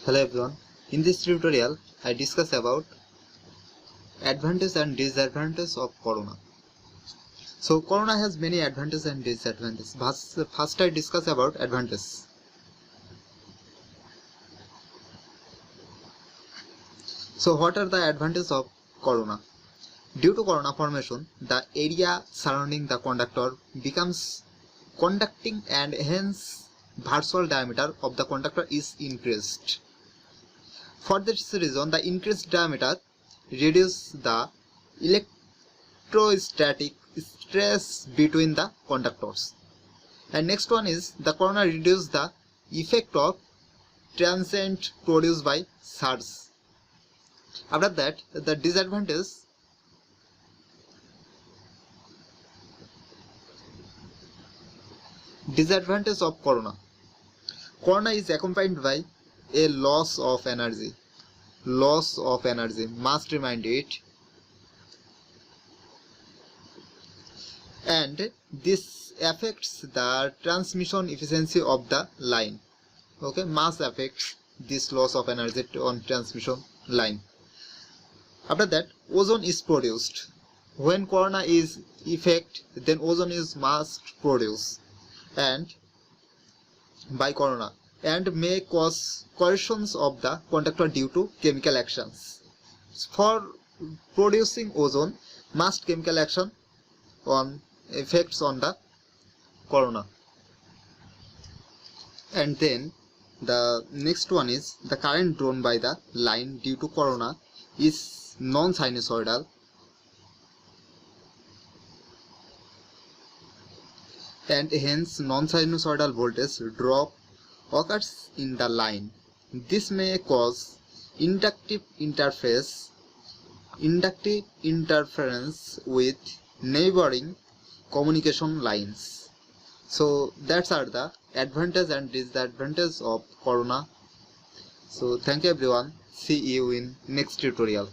Hello everyone, in this tutorial I discuss about advantage and disadvantage of corona. So corona has many advantages and disadvantages. First I discuss about advantage. So what are the advantages of corona? Due to corona formation, the area surrounding the conductor becomes conducting and hence virtual diameter of the conductor is increased. For this reason, the increased diameter reduces the electrostatic stress between the conductors. And next one is the corona reduces the effect of transient produced by surge. After that, the disadvantage of corona. Corona is accompanied by a loss of energy, must remind it, and this affects the transmission efficiency of the line. Okay, must affect this loss of energy on transmission line. After that, ozone is produced. When corona is effect, then ozone is must produce and by corona and may cause corrosions of the conductor due to chemical actions. For producing ozone, must chemical action on effects on the corona. And then the next one is the current drawn by the line due to corona is non-sinusoidal and hence non-sinusoidal voltage drop occurs in the line. This may cause inductive interference with neighboring communication lines. So that's are the advantage and disadvantage of corona. So thank you everyone. See you in next tutorial.